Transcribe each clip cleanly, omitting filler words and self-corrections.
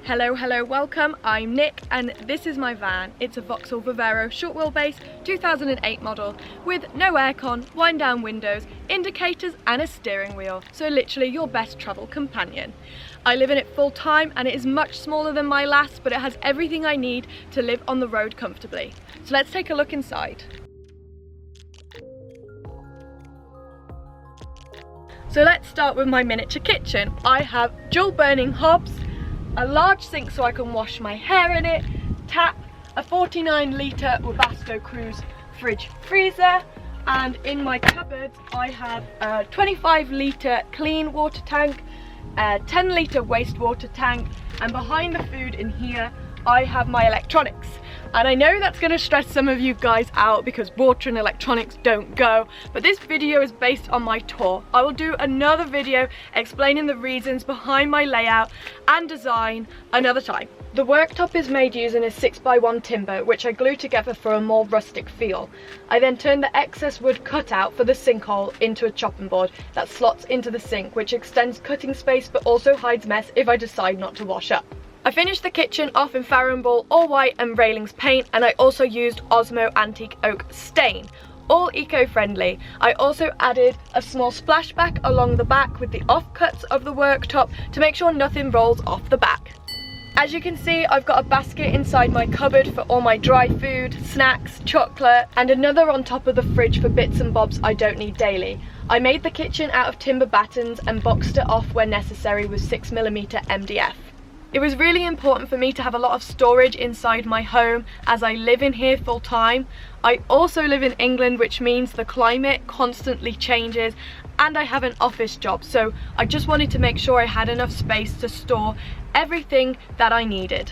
Hello, welcome. I'm Nick and this is my van. It's a Vauxhall Vivaro short wheelbase 2008 model with no aircon, wind down windows, indicators and a steering wheel. So literally your best travel companion. I live in it full time and it is much smaller than my last, but it has everything I need to live on the road comfortably. So let's take a look inside. So let's start with my miniature kitchen. I have dual burning hobs, a large sink so I can wash my hair in it, tap, a 49 litre Webasto Cruise fridge freezer, and in my cupboards I have a 25 litre clean water tank, a 10 litre wastewater tank, and behind the food in here I have my electronics. And I know that's going to stress some of you guys out because water and electronics don't go, but this video is based on my tour. I will do another video explaining the reasons behind my layout and design another time. The worktop is made using a 6x1 timber, which I glue together for a more rustic feel. I then turn the excess wood cutout for the sinkhole into a chopping board that slots into the sink, which extends cutting space but also hides mess if I decide not to wash up. I finished the kitchen off in Farrow & Ball all white and railings paint, and I also used Osmo antique oak stain, all eco-friendly. I also added a small splashback along the back with the offcuts of the worktop to make sure nothing rolls off the back. As you can see, I've got a basket inside my cupboard for all my dry food, snacks, chocolate, and another on top of the fridge for bits and bobs I don't need daily. I made the kitchen out of timber battens and boxed it off where necessary with 6mm MDF. It was really important for me to have a lot of storage inside my home as I live in here full time. I also live in England, which means the climate constantly changes, and I have an office job, so I just wanted to make sure I had enough space to store everything that I needed.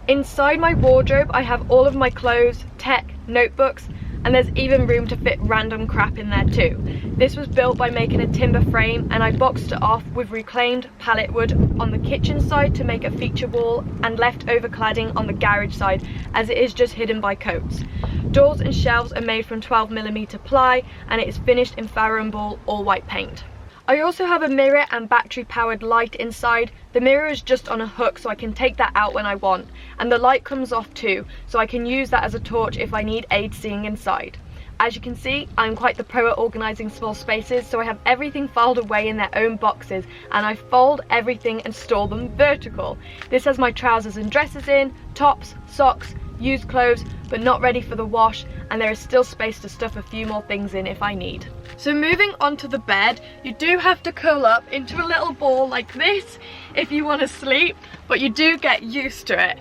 Inside my wardrobe I have all of my clothes, tech, notebooks, and there's even room to fit random crap in there too. This was built by making a timber frame, and I boxed it off with reclaimed pallet wood on the kitchen side to make a feature wall and leftover cladding on the garage side, as it is just hidden by coats. Doors and shelves are made from 12mm ply, and it is finished in Farrow & Ball all white paint. I also have a mirror and battery powered light inside. The mirror is just on a hook so I can take that out when I want, and the light comes off too, so I can use that as a torch if I need aid seeing inside. As you can see, I'm quite the pro at organising small spaces, so I have everything filed away in their own boxes, and I fold everything and store them vertical. This has my trousers and dresses in, tops, socks, used clothes, but not ready for the wash, and there is still space to stuff a few more things in if I need. So moving on to the bed, you do have to curl up into a little ball like this if you want to sleep, but you do get used to it.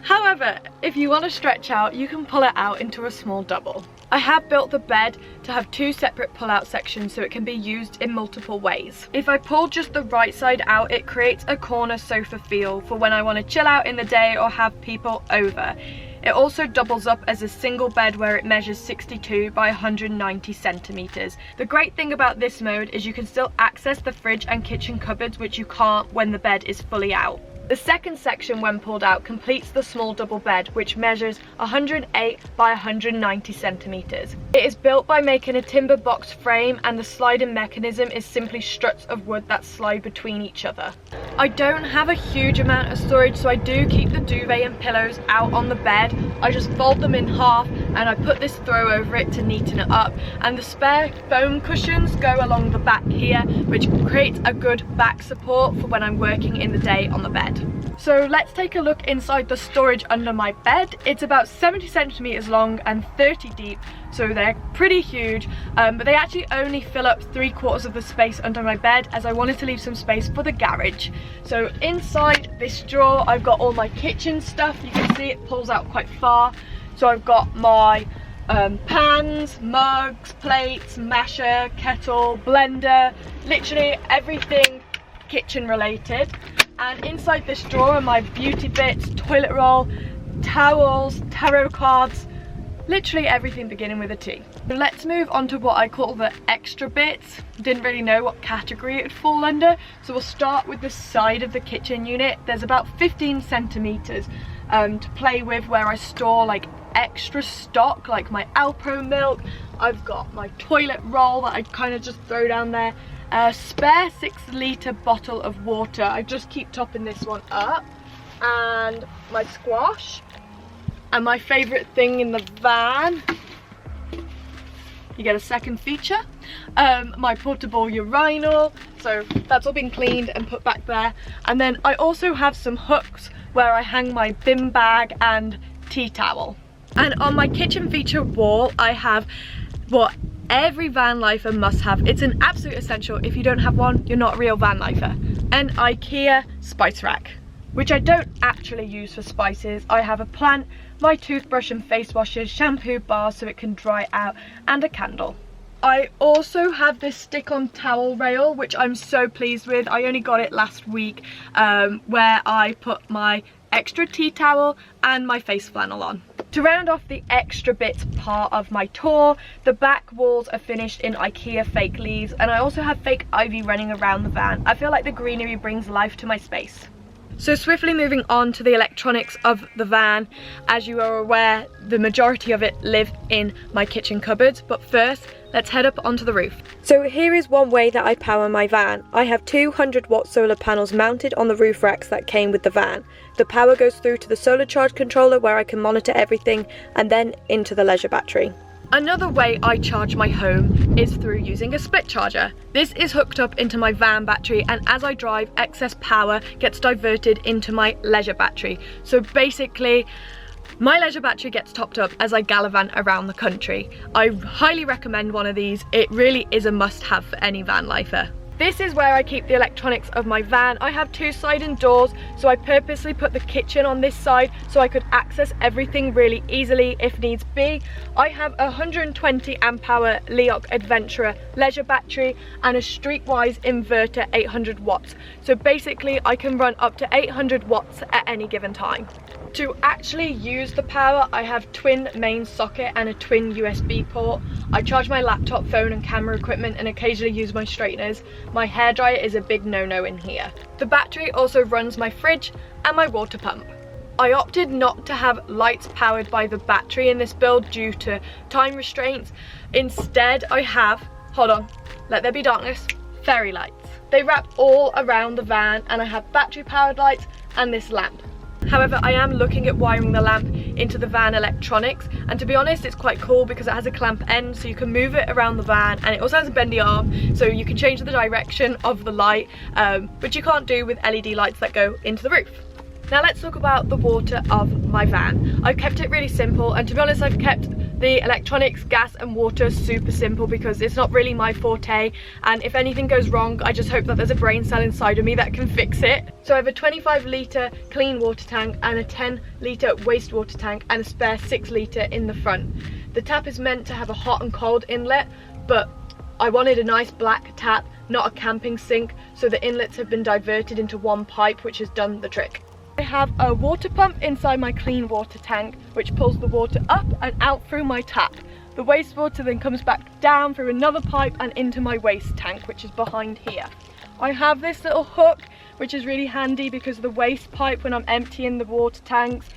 However, if you want to stretch out, you can pull it out into a small double. I have built the bed to have two separate pull-out sections so it can be used in multiple ways. If I pull just the right side out, it creates a corner sofa feel for when I want to chill out in the day or have people over. It also doubles up as a single bed where it measures 62 by 190 centimeters. The great thing about this mode is you can still access the fridge and kitchen cupboards, which you can't when the bed is fully out. The second section, when pulled out, completes the small double bed, which measures 108 by 190 centimeters. It is built by making a timber box frame, and the sliding mechanism is simply struts of wood that slide between each other. I don't have a huge amount of storage, so I do keep the duvet and pillows out on the bed. I just fold them in half and I put this throw over it to neaten it up, and the spare foam cushions go along the back here, which creates a good back support for when I'm working in the day on the bed. So let's take a look inside the storage under my bed. It's about 70 centimeters long and 30 deep, so they're pretty huge, but they actually only fill up 3/4 of the space under my bed, as I wanted to leave some space for the garage. So inside this drawer I've got all my kitchen stuff. You can see it pulls out quite far. So I've got my pans, mugs, plates, masher, kettle, blender, literally everything kitchen related. And inside this drawer are my beauty bits, toilet roll, towels, tarot cards, literally everything beginning with a T. Let's move on to what I call the extra bits. Didn't really know what category it would fall under, so we'll start with the side of the kitchen unit. There's about 15 centimeters to play with, where I store like extra stock, like my Alpro milk. I've got my toilet roll that I kind of just throw down there. A spare 6 litre bottle of water. I just keep topping this one up. and my squash. And my favourite thing in the van, you get a second feature, my portable urinal. So that's all been cleaned and put back there. And then I also have some hooks where I hang my bin bag and tea towel. And on my kitchen feature wall, I have what every van lifer must have. It's an absolute essential. If you don't have one, you're not a real van lifer. An IKEA spice rack, which I don't actually use for spices. I have a plant, my toothbrush and face washes, shampoo bars so it can dry out, and a candle. I also have this stick-on towel rail, which I'm so pleased with. I only got it last week, where I put my extra tea towel and my face flannel on. To round off the extra bits part of my tour, the back walls are finished in IKEA fake leaves, and I also have fake ivy running around the van. I feel like the greenery brings life to my space. So swiftly moving on to the electronics of the van. As you are aware, the majority of it live in my kitchen cupboards, but first let's head up onto the roof. So here is one way that I power my van. I have 200-watt solar panels mounted on the roof racks that came with the van. The power goes through to the solar charge controller where I can monitor everything, and then into the leisure battery. Another way I charge my home is through using a split charger. This is hooked up into my van battery, and as I drive, excess power gets diverted into my leisure battery. So basically, my leisure battery gets topped up as I gallivant around the country. I highly recommend one of these. It really is a must-have for any van lifer. This is where I keep the electronics of my van. I have two sliding doors, so I purposely put the kitchen on this side so I could access everything really easily if needs be. I have a 120 amp hour LEOC Adventurer leisure battery and a Streetwise inverter 800 watts. So basically I can run up to 800 watts at any given time. To actually use the power, I have twin main socket and a twin USB port. I charge my laptop, phone and camera equipment and occasionally use my straighteners. My hairdryer is a big no-no in here. The battery also runs my fridge and my water pump. I opted not to have lights powered by the battery in this build due to time restraints. Instead, I have, hold on, let there be darkness, fairy lights. They wrap all around the van and I have battery powered lights and this lamp. However, I am looking at wiring the lamp into the van electronics, and to be honest, it's quite cool because it has a clamp end so you can move it around the van, and it also has a bendy arm so you can change the direction of the light, which you can't do with LED lights that go into the roof. Now let's talk about the water of my van. I've kept it really simple, and to be honest, I've kept the electronics, gas and water super simple because it's not really my forte, and if anything goes wrong, I just hope that there's a brain cell inside of me that can fix it. So I have a 25 litre clean water tank and a 10 litre wastewater tank and a spare 6 litre in the front. The tap is meant to have a hot and cold inlet, but I wanted a nice black tap, not a camping sink, so the inlets have been diverted into one pipe, which has done the trick. I have a water pump inside my clean water tank which pulls the water up and out through my tap. The wastewater then comes back down through another pipe and into my waste tank, which is behind here. I have this little hook which is really handy because the waste pipe, when I'm emptying the water tanks,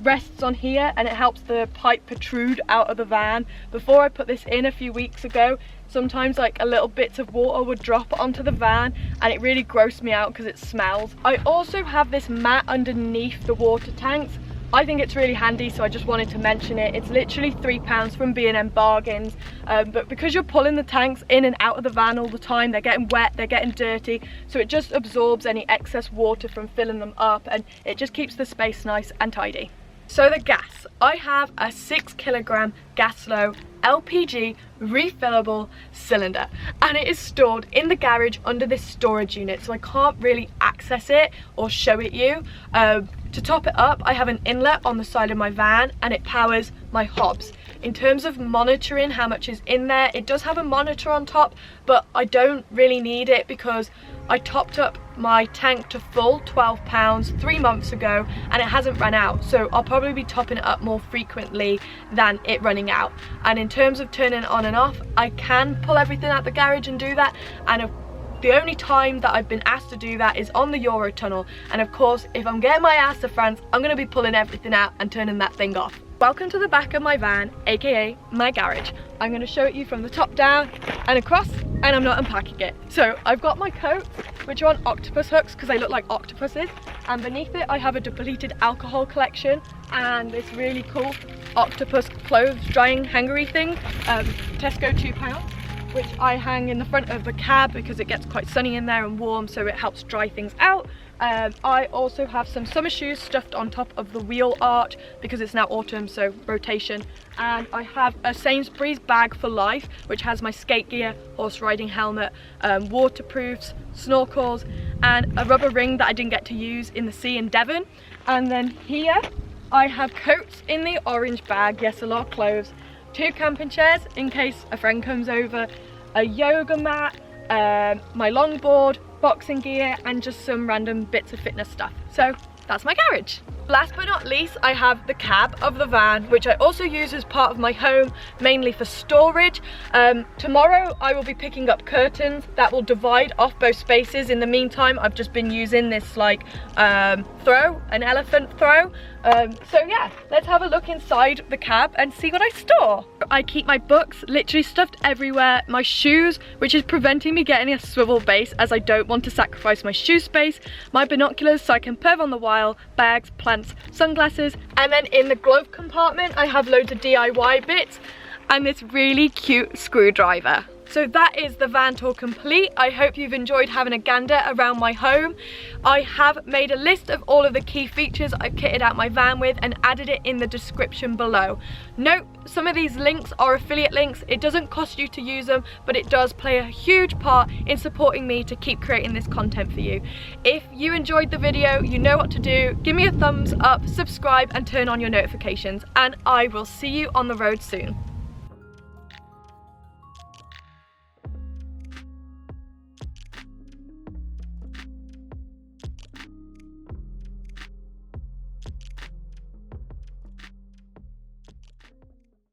rests on here and it helps the pipe protrude out of the van. Before I put this in a few weeks ago, sometimes like a little bits of water would drop onto the van and it really grossed me out because it smells. I also have this mat underneath the water tanks. I think it's really handy, so I just wanted to mention it. It's literally £3 from B&M Bargains, but because you're pulling the tanks in and out of the van all the time, they're getting wet, they're getting dirty, so it just absorbs any excess water from filling them up and it just keeps the space nice and tidy. So the gas, I have a 6 kilogram Gaslow LPG refillable cylinder, and it is stored in the garage under this storage unit, so I can't really access it or show it you. To top it up, I have an inlet on the side of my van and it powers my hobs. In terms of monitoring how much is in there, it does have a monitor on top, but I don't really need it because I topped up my tank to full £12 3 months ago and it hasn't run out, so I'll probably be topping it up more frequently than it running out. And in terms of turning it on and off, I can pull everything out the garage and do that, and the only time that I've been asked to do that is on the Eurotunnel, and of course if I'm getting my ass to France, I'm going to be pulling everything out and turning that thing off. Welcome to the back of my van, aka my garage. I'm going to show it you from the top down and across and I'm not unpacking it. So I've got my coats, which are on octopus hooks because they look like octopuses, and beneath it I have a depleted alcohol collection and this really cool octopus clothes drying hangery thing, Tesco £2, which I hang in the front of the cab because it gets quite sunny in there and warm, so it helps dry things out. I also have some summer shoes stuffed on top of the wheel art because it's now autumn, so rotation. And I have a Sainsbury's bag for life, which has my skate gear, horse riding helmet, waterproofs, snorkels, and a rubber ring that I didn't get to use in the sea in Devon. And then here I have coats in the orange bag, yes, a lot of clothes, 2 camping chairs in case a friend comes over, a yoga mat, my longboard, boxing gear, and just some random bits of fitness stuff. So that's my garage. Last but not least, I have the cab of the van, which I also use as part of my home, mainly for storage. Tomorrow I will be picking up curtains that will divide off both spaces. In the meantime, I've just been using this like throw, an elephant throw. So yeah, let's have a look inside the cab and see what I store. I keep my books literally stuffed everywhere, my shoes, which is preventing me getting a swivel base as I don't want to sacrifice my shoe space, my binoculars so I can perv on the wild, bags, plants, sunglasses, and then in the glove compartment I have loads of DIY bits and this really cute screwdriver. So that is the van tour complete. I hope you've enjoyed having a gander around my home. I have made a list of all of the key features I've kitted out my van with and added it in the description below. Note, some of these links are affiliate links. It doesn't cost you to use them, but it does play a huge part in supporting me to keep creating this content for you. If you enjoyed the video, you know what to do. Give me a thumbs up, subscribe, and turn on your notifications, and I will see you on the road soon.